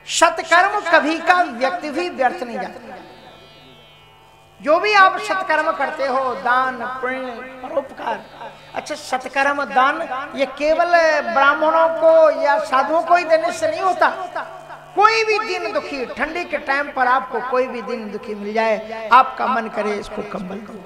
सत्कर्म कभी का व्यक्ति भी व्यर्थ नहीं जाता। जो भी आप सत्कर्म करते हो, दान पुण्य परोपकार, अच्छा सत्कर्म दान ये केवल ब्राह्मणों को या साधुओं को ही देने से नहीं होता। कोई भी दिन दुखी, ठंडी के टाइम पर आपको कोई भी दिन दुखी मिल जाए, आपका मन करे इसको कंबल दो।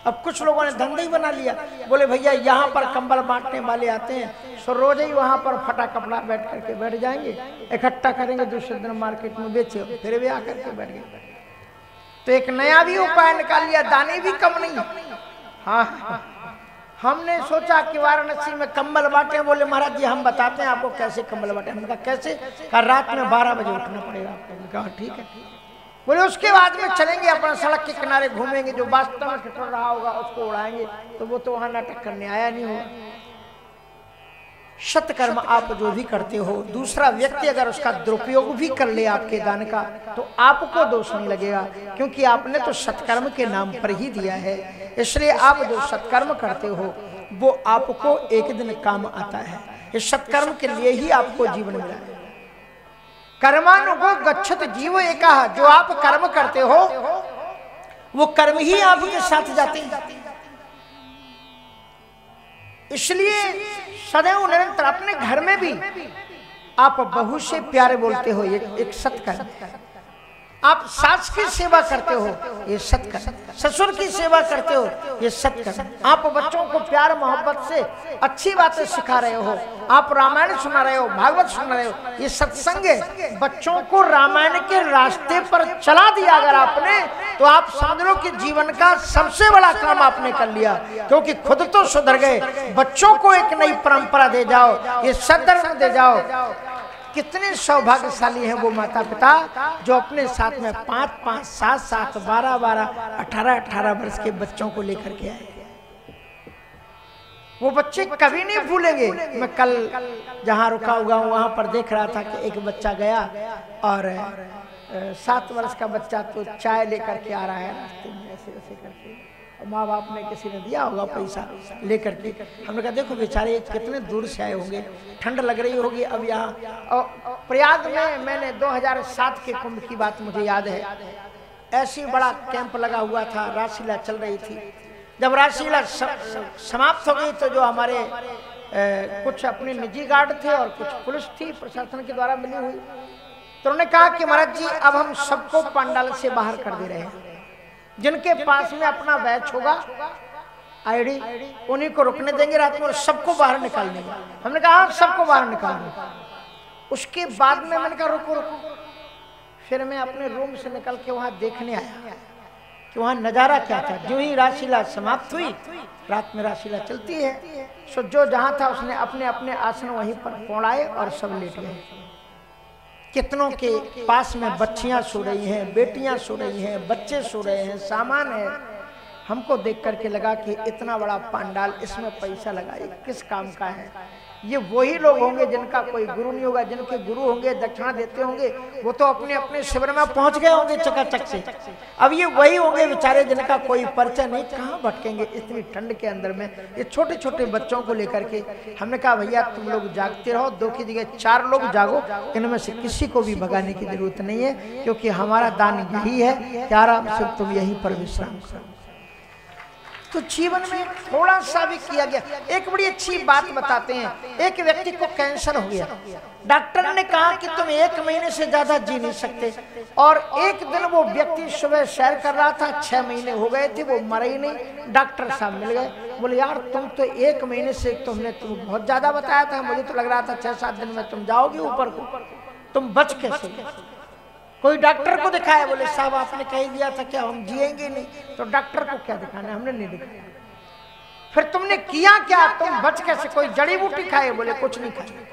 अब कुछ लोगों ने धंधा ही बना लिया, बोले भैया यहाँ पर कंबल बांटने वाले आते हैं, सो रोज ही वहां पर फटा कपड़ा बैठ करके बैठ जाएंगे, इकट्ठा करेंगे, दूसरे दिन मार्केट में बेचे, फिर भी आकर के बैठ गए। तो एक नया भी उपाय निकाल लिया, दाने भी कम नहीं। हाँ, हमने सोचा कि वाराणसी में कंबल बांटे। बोले महाराज जी हम बताते हैं आपको कैसे कंबल बांटे। हमने कहा कैसे? कहा रात में 12 बजे उठना पड़ेगा आपको। कहा ठीक है। बोले उसके बाद में चलेंगे अपना सड़क के किनारे घूमेंगे, जो वास्तव में ठिठुर रहा होगा उसको उड़ाएंगे। तो वो तो वहां नाटक करने आया नहीं होगा। सत्कर्म आप जो भी करते हो, दूसरा व्यक्ति अगर उसका दुरुपयोग भी कर ले आपके दान का, तो आपको दोष नहीं लगेगा, क्योंकि आपने तो सत्कर्म के नाम पर ही दिया है। इसलिए आप जो सत्कर्म करते हो वो आपको एक दिन काम आता है। इस सत्कर्म के लिए ही आपको जीवन मिला है। कर्मानुगो गच्छत जीव एकः, जो आप कर्म करते हो वो कर्म ही आपके साथ जाते हैं। इसलिए सदैव निरंतर अपने घर में भी आप बहू से प्यारे बोलते हो, ये एक सत्कर्म। आप सास की सेवा करते हो, ये सत्कर्म। ससुर की सेवा करते हो, ये सत्कर्म। आप बच्चों को प्यार मोहब्बत से अच्छी बातें सिखा रहे हो, आप रामायण सुना रहे हो, भागवत सुना रहे हो, ये सत्संग है। बच्चों को रामायण के रास्ते पर चला दिया अगर आपने, तो आप समझ लो कि जीवन का सबसे बड़ा काम आपने कर लिया, क्योंकि खुद तो सुधर गए, बच्चों को एक नई परंपरा दे जाओ, ये सद्धर्म दे जाओ। कितने सौभाग्यशाली हैं वो माता पिता जो अपने साथ में 5-5, 7-7, 12-12, 18-18 वर्ष के बच्चों को लेकर के आए। वो बच्चे कभी नहीं भूलेंगे। मैं कल जहाँ रुका हुआ हूँ वहां पर देख रहा था कि एक बच्चा गया और 7 वर्ष का बच्चा तो चाय लेकर के आ रहा है रास्ते में, ऐसे ऐसे करके, माँ बाप ने किसी ने दिया होगा पैसा लेकर के। हमने कहा देखो बेचारे कितने दूर से आए होंगे, ठंड लग रही होगी। अब यहाँ प्रयाग में मैंने 2007 के कुंभ की बात मुझे याद है, ऐसी बड़ा कैंप लगा हुआ था, रासलीला चल रही थी। जब रासलीला समाप्त हो गई तो जो हमारे कुछ अपने निजी गार्ड थे और कुछ पुलिस थी प्रशासन के द्वारा मिली हुई, तो उन्होंने कहा कि महाराज जी अब हम सबको पंडाल से बाहर कर दे रहे हैं, जिनके पास में अपना बैच होगा आईडी उन्हीं को रुकने देंगे रात में और सबको बाहर निकाल देंगे। हमने कहा हाँ सबको बाहर निकाल दो। उसके बाद में मैंने कहा रुको रुको, फिर मैं अपने रूम से निकल के वहां देखने आया कि वहां नजारा क्या था। जो ही रासलीला समाप्त हुई, रात में रासलीला चलती है, सो जो जहां था उसने अपने अपने आसन वहीं पर पौड़ाए और सब लेट गए। कितनों के पास में बच्चियां सो रही हैं, बेटियां सो रही हैं, बच्चे सो रहे हैं, सामान है। हमको देख करके लगा कि इतना बड़ा पंडाल, इसमें पैसा लगाए किस काम का है। ये वही लोग होंगे जिनका कोई गुरु नहीं होगा, जिनके गुरु होंगे दक्षिणा देते होंगे, वो तो अपने अपने शिविर में पहुंच गए होंगे चकाचक से। अब ये वही होंगे बेचारे जिनका कोई परिचय नहीं, कहाँ भटकेंगे इतनी ठंड के अंदर में, ये छोटे छोटे बच्चों को लेकर के। हमने कहा भैया तुम लोग जागते रहो, 2 की जगह 4 लोग जागो, इनमें से किसी को भी भगाने की जरूरत नहीं है, क्योंकि हमारा दान यही है कि आराम से तुम यहीं पर विश्राम करो। तो जीवन में थोड़ा सा भी किया गया। एक बड़ी अच्छी बात बताते हैं, एक व्यक्ति को कैंसर हो गया, डॉक्टर ने कहा कि तुम 1 महीने से ज्यादा जी नहीं सकते, और एक दिन वो व्यक्ति सुबह सैर कर रहा था, 6 महीने हो गए थे, वो मरा ही नहीं। डॉक्टर साहब मिल गए, बोले यार तुम तो 1 महीने से तुम बहुत ज्यादा बताया था, मुझे तो लग रहा था 6-7 दिन में तुम जाओगे ऊपर को, तुम बच कैसे? कोई डॉक्टर को दिखाया, बोले साहब आपने कह दिया था क्या हम जिएंगे नहीं, तो डॉक्टर को क्या दिखाना, हमने नहीं दिखाया। फिर तुमने किया क्या, तुम बच कैसे? कोई जड़ी बूटी खाए? बोले कुछ नहीं खाया।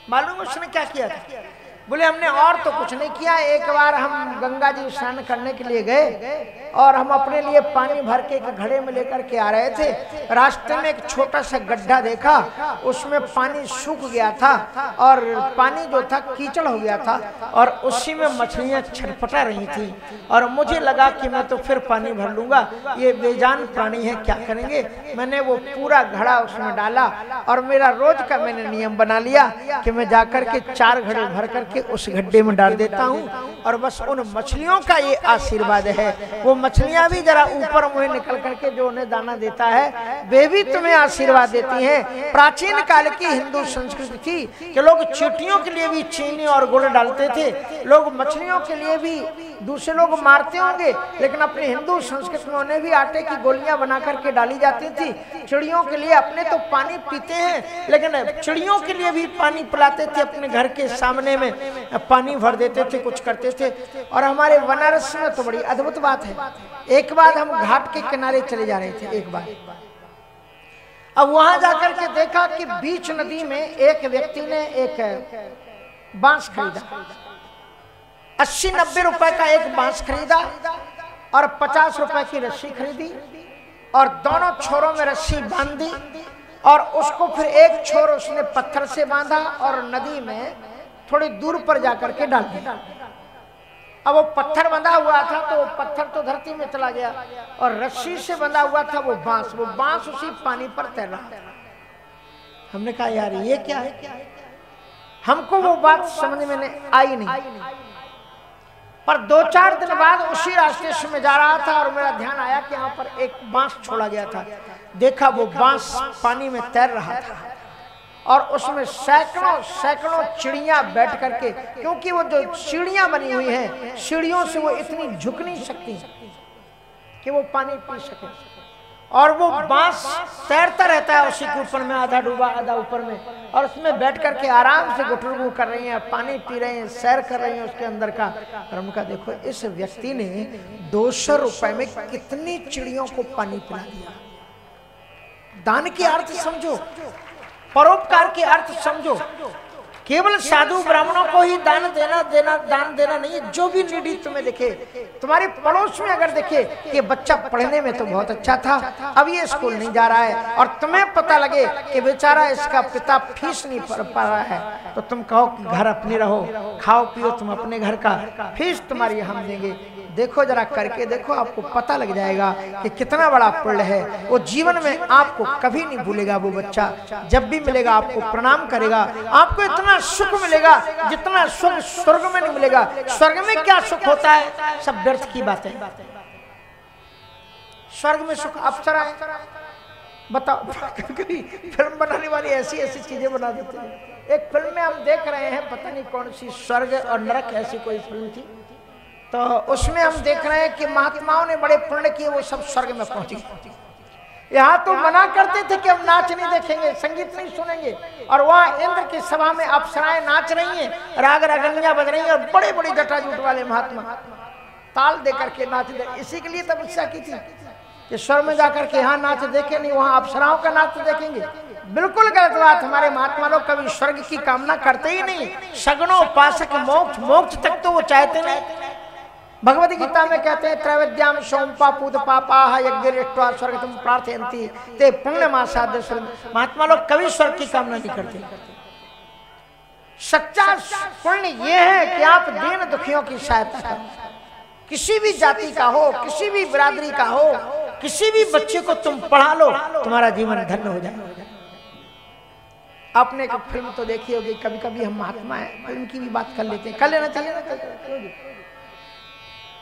मालूम उसने क्या किया था? बोले हमने और तो कुछ नहीं किया, एक बार हम गंगा जी स्नान करने के लिए गए और हम अपने लिए पानी भर के एक घड़े में लेकर के आ रहे थे, रास्ते में एक छोटा सा गड्ढा देखा, उसमें पानी सूख गया था और पानी जो था कीचड़ हो गया था, और उसी में मछलियां छटपटा रही थी, और मुझे लगा कि मैं तो फिर पानी भर लूंगा, ये बेजान प्राणी है क्या करेंगे। मैंने वो पूरा घड़ा उसमें डाला और मेरा रोज का मैंने नियम बना लिया कि मैं जाकर के 4 घड़े भर करके करके उस गड्ढे में डाल देता हूँ और बस उन मछलियों का ये आशीर्वाद है। वो मछलियां भी जरा ऊपर मुंह निकल करके जो उन्हें दाना देता है वे भी तुम्हें आशीर्वाद देती हैं। प्राचीन काल की हिंदू संस्कृति थी कि लोग चींटियों के लिए भी चीनी और गुड़ डालते थे, लोग मछलियों के लिए भी, दूसरे लोग मारते होंगे लेकिन अपने हिंदू संस्कृति में उन्हें भी आटे की गोलियां बना करके डाली जाती थी। चिड़ियों के लिए, अपने तो पानी पीते हैं लेकिन चिड़ियों के लिए भी पानी पिलाते थे, अपने घर के सामने में पानी भर देते थे, कुछ करते थे। और हमारे बनारस में तो बड़ी अद्भुत बात है। एक बार हम घाट के किनारे चले जा रहे थे, एक बार अब वहां जाकर के देखा कि बीच नदी में एक व्यक्ति ने एक बांस खरीदा, 80-90 रुपए का एक बांस खरीदा और 50 रुपए की रस्सी खरीदी और दोनों छोरों में रस्सी बांध दी और उसको फिर एक छोर उसने पत्थर से बांधा और नदी में थोड़ी दूर पर जाकर के डाल दिया। अब वो पत्थर बंधा हुआ था तो वो पत्थर तो धरती में चला गया और रस्सी से बंधा हुआ था वो बांस उसी पानी पर तैर रहा था। हमने कहा यार ये क्या है, हमको वो बात समझ में आई नहीं। पर 2-4 दिन बाद उसी रास्ते से मैं जा रहा था और मेरा ध्यान आया कि यहाँ पर एक बांस छोड़ा गया था। देखा वो बांस पानी में तैर रहा था और उसमें सैकड़ों चिड़ियां बैठ करके, क्योंकि वो जो सीढ़ियां बनी हुई हैं, सीढ़ियों से वो इतनी झुक नहीं सकती कि वो पानी पी सके और वो बांस तैरता रहता है उसी के ऊपर में, आधा डूबा आधा ऊपर में, और उसमें बैठ करके आराम से गुटरगु कर रही हैं, पानी पी रहे हैं, सैर कर रही हैं उसके अंदर का। और उनका देखो इस व्यक्ति ने 200 रुपए में कितनी चिड़ियों को पानी पिला दिया। दान के अर्थ समझो, परोपकार के अर्थ समझो। केवल साधु ब्राह्मणों को ही दान देना नहीं है, जो भी नीडी तुम्हें दिखे, तुम्हारे पड़ोस में अगर दिखे कि बच्चा पढ़ने में तो बहुत अच्छा था, अब ये स्कूल नहीं जा रहा है और तुम्हें पता लगे कि बेचारा इसका पिता फीस नहीं भर पा रहा है, तो तुम कहो कि घर अपने रहो, खाओ पियो तुम अपने घर का, फीस तुम्हारी हम देंगे। देखो जरा करके देखो, आपको पता लग जाएगा कि कितना बड़ा पुण्य है। वो जीवन में आपको कभी नहीं भूलेगा। वो बच्चा जब भी मिलेगा आपको प्रणाम करेगा, आपको इतना सुख मिलेगा जितना सुख स्वर्ग में नहीं मिलेगा। स्वर्ग में क्या सुख होता है, सब व्यर्थ की बातें। स्वर्ग में सुख अप्सराएं, बताओ फिल्म बनाने वाली ऐसी ऐसी चीजें बना देते हैं। एक फिल्म में हम देख रहे हैं, पता नहीं कौन सी, स्वर्ग और नरक ऐसी कोई फिल्म थी, तो उसमें हम देख रहे हैं कि महात्माओं ने बड़े पुण्य किए, वो सब स्वर्ग में पहुंच गए। यहाँ तो मना करते थे कि हम नाच नहीं देखेंगे, संगीत नहीं सुनेंगे, और वहाँ इंद्र की सभा में अप्सराएं नाच रही हैं, राग रागनियां बज रही हैं और बड़े बड़े जटाजूट वाले महात्मा ताल दे करके नाच दे। इसी के लिए तपस्या की थी कि स्वर्ग में जाकर के यहाँ नाच देखे नहीं, वहाँ अप्सराओं का नाच देखेंगे। बिल्कुल गलत बात। हमारे महात्मा लोग कभी स्वर्ग की कामना करते ही नहीं। सगुणों उपासक मोक्ष तक तो वो चाहते नहीं। भगवद गीता में कहते हैं त्रैविद्याम सोमपा पूत पापा यज्ञ स्वर्गतम प्रार्थयन्ति ते पुण्यमासाद्य स्वर्ग। महात्मा लोग कभी स्वर्ग की कामना नहीं करते। सच्चा पुण्य ये है कि आप दीन दुखियों की सहायता करें, किसी भी जाति का हो, किसी भी बिरादरी का हो, किसी भी बच्चे को तुम पढ़ा लो, तुम्हारा जीवन धन्य हो जाए। आपने एक फिल्म तो देखी होगी, कभी कभी हम महात्मा हैं फिल्म की भी बात कर लेते हैं, कर लेना चाहिए ना,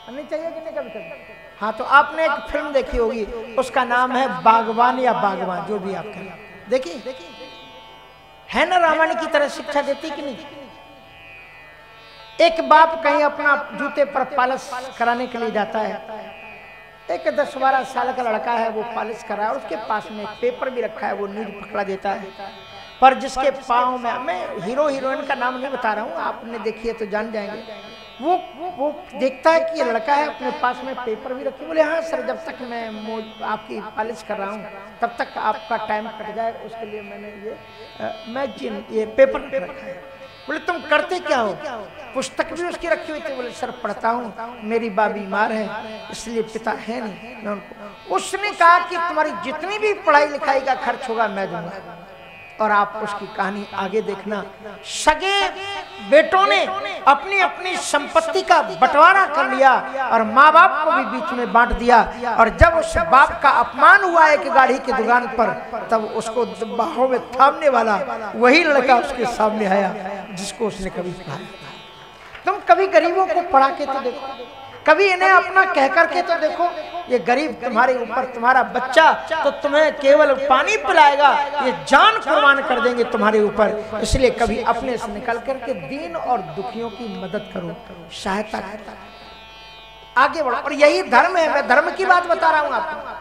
नहीं चाहिए कि नहीं कभी कभी। हाँ, तो आपने एक फिल्म देखी होगी, उसका नाम है बागवान या बागवान, जो भी आप कहें। देखिए है ना, रामायण की तरह शिक्षा देती कि नहीं। एक बाप कहीं अपना जूते पर पॉलिश कराने के लिए जाता है, एक 10-12 साल का लड़का है, वो पॉलिश कर रहा है और उसके पास में पेपर भी रखा है, वो नीड पकड़ा देता है। पर जिसके पाँव में, मैं हीरो हीरोइन का नाम नहीं बता रहा हूँ, आपने देखी है तो जान जाएंगे, वो देखता है कि ये लड़का है, अपने पास में पेपर भी रखे। बोले हाँ सर, जब तक मैं आपकी पॉलिश कर रहा हूँ तब तक आपका टाइम कट जाएगा, उसके लिए मैंने ये मैगजीन, ये पेपर रखा है। बोले तुम करते क्या हो? पुस्तक भी उसकी रखी हुई थी। बोले सर पढ़ता हूँ, मेरी माँ बीमार है इसलिए पिता है नहीं, मैं उनको। उसने कहा कि तुम्हारी जितनी भी पढ़ाई लिखाई का खर्च होगा मैं दूंगा। और आप उसकी कहानी आगे देखना, सगे बेटों ने अपनी अपनी संपत्ति का बंटवारा कर लिया और माँ बाप को भी बीच में बांट दिया। और जब उस बाप का अपमान हुआ एक गाड़ी की दुकान पर, तब उसको बाहों में थामने वाला वही लड़का उसके सामने आया जिसको उसने कभी पढ़ाया। तुम कभी गरीबों को पढ़ा के तो देखो, कभी इन्हें अपना कह करके तो देखो। ये गरीब तुम्हारे ऊपर, तुम्हारा बच्चा तो तुम्हें केवल पानी पिलाएगा, ये जान कुर्बान कर देंगे तुम्हारे ऊपर। इसलिए कभी अपने से निकल करके दीन और दुखियों की मदद करो, सहायता करो, आगे बढ़ो। और यही धर्म है, मैं धर्म की बात बता रहा हूं आपको।